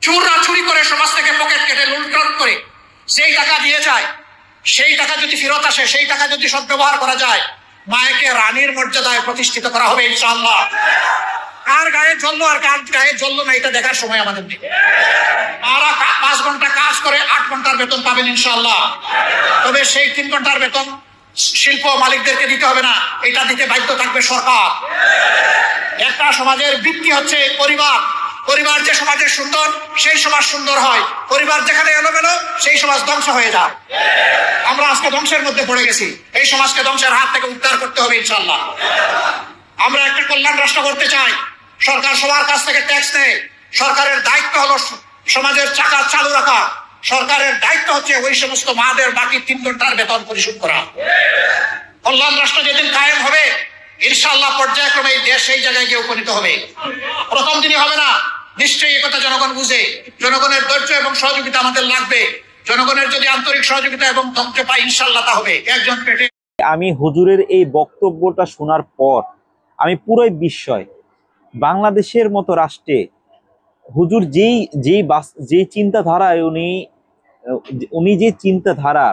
চোররা চুরি করে সমাজ থেকে পকেট কেটে লুণ্ঠন করে যেই টাকা দিয়ে যায়, সেই টাকা যদি ফেরত আসে, সেই টাকা যদি সদ্ব্যবহার করা যায়, মায়েকে রানীর মর্যাদায় প্রতিষ্ঠিত করা হবে ইনশাআল্লাহ। কার গায়ে জ্বললো আর কার গায়ে জ্বললো না এটা দেখার সময় আমাদের নেই। আর 5 ঘন্টা কাজ করে 8 ঘন্টার বেতন পাবেন ইনশাআল্লাহ। তবে সেই 3 ঘন্টার বেতন শিল্প মালিকদেরকে দিতে হবে না, এটা দিতে বাধ্য থাকবে সরকার। একটা সমাজের ভিত্তি হচ্ছে পরিবার। পরিবার যে সমাজের সুন্দর, সেই সমাজ সুন্দর হয়। পরিবার যেখানে এলোমেলো, সেই সমাজ ধ্বংস হয়ে যায়। আমরা আজকে ধ্বংসের মধ্যে পড়ে গেছি। এই সমাজকে ধ্বংসের হাত থেকে উদ্ধার করতে হবে ইনশাআল্লাহ। আমরা একটা কল্যাণ রাষ্ট্র করতে চাই। সরকার সবার কাছ থেকে ট্যাক্স নেয়। সরকারের দায়িত্ব হলো সমাজের চাকা চালু রাখা। সরকারের দায়িত্ব হচ্ছে ওই সমস্ত মাদের বাকি 3 ঘন্টার বেতন পরিশোধ করা। কল্যাণ রাষ্ট্র যেদিন কায়েম হবে ইনশাআল্লাহ পর্যায়ক্রমে এই দেশ সেই জায়গায় গিয়ে উপনীত হবে। প্রথম দিনই হবে না, নিশ্চয়ই এই কথা জনগণ বুঝে। জনগণের ধৈর্য এবং সহযোগিতা আমাদের লাগবে। জনগণের যদি আন্তরিক সহযোগিতা এবং ধৈর্য পাই ইনশাআল্লাহ তা হবে। একজন পেটে আমি হুজুরের এই বক্তব্যটা শোনার পর আমি পুরোই বিস্ময়। বাংলাদেশের মতো রাষ্ট্রে হুজুর যেই চিন্তাধারায় উনি যে চিন্তাধারা,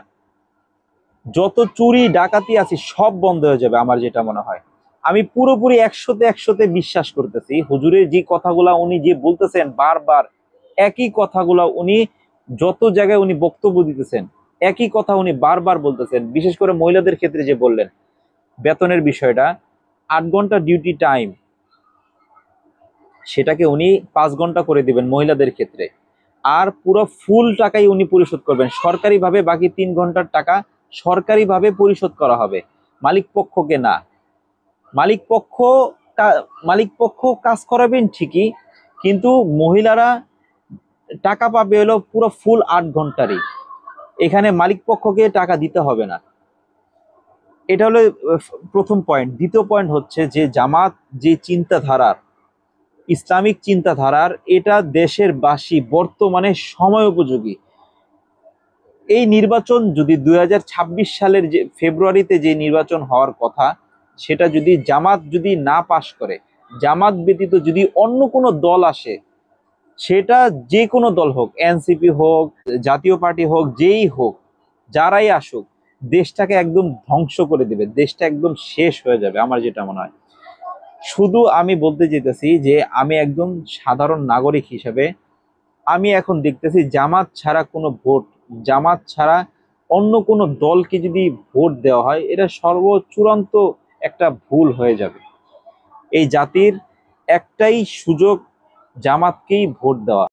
যত চুরি ডাকাতি আছে সব বন্ধ হয়ে যাবে আমার যেটা মনে হয়। আমি পুরোপুরি 100-তে বিশ্বাস করতেছি হুজুরের যে কথাগুলা উনি যে বলতেছেন, বারবার একই কথাগুলা উনি যত জায়গায় উনি বক্তব্য দিতেছেন, একই কথা উনি বারবার বলতেছেন। বিশেষ করে মহিলাদের ক্ষেত্রে যে বললেন বেতনের বিষয়টা, 8 ঘন্টা ডিউটি টাইম, সেটাকে উনি 5 ঘন্টা করে দিবেন মহিলাদের ক্ষেত্রে। আর পুরো ফুল টাকাই উনি পরিশোধ করবেন সরকারিভাবে। বাকি 3 ঘন্টার টাকা সরকারিভাবে পরিশোধ করা হবে, মালিক পক্ষকে না। মালিক পক্ষ কাজ করাবেন ঠিকই, কিন্তু মহিলারা টাকা পাবে হলো পুরো ফুল 8 ঘন্টারই। এখানে মালিক পক্ষকে টাকা দিতে হবে না। এটা হলো প্রথম পয়েন্ট। দ্বিতীয় পয়েন্ট হচ্ছে যে জামাত যে চিন্তাধারার, ইসলামিক চিন্তাধারার, এটা দেশের বাসী বর্তমানে সময় উপযোগী। এই নির্বাচন যদি 2026 সালের যে ফেব্রুয়ারিতে যে নির্বাচন হওয়ার কথা, সেটা যদি জামাত যদি না পাশ করে, জামাত ব্যতীত যদি অন্য কোনো দল আসে, সেটা যে কোনো দল হোক, এনসিপি হোক, জাতীয় পার্টি হোক, যেই হোক, যারাই আসুক, দেশটাকে একদম ধ্বংস করে দিবে, দেশটা একদম শেষ হয়ে যাবে আমার যেটা মনে হয়। শুধু আমি বলতে চাইতেছি যে আমি একজন সাধারণ নাগরিক হিসেবে আমি এখন দেখতেছি জামাত ছাড়া কোনো ভোট, জামাত ছাড়া অন্য কোনো দলকে যদি ভোট দেওয়া হয়, এটা সর্বচূড়ান্ত একটা ভুল হয়ে যাবে। এই জাতির একটাই সুযোগ, জামাতকেই ভোট দেওয়া।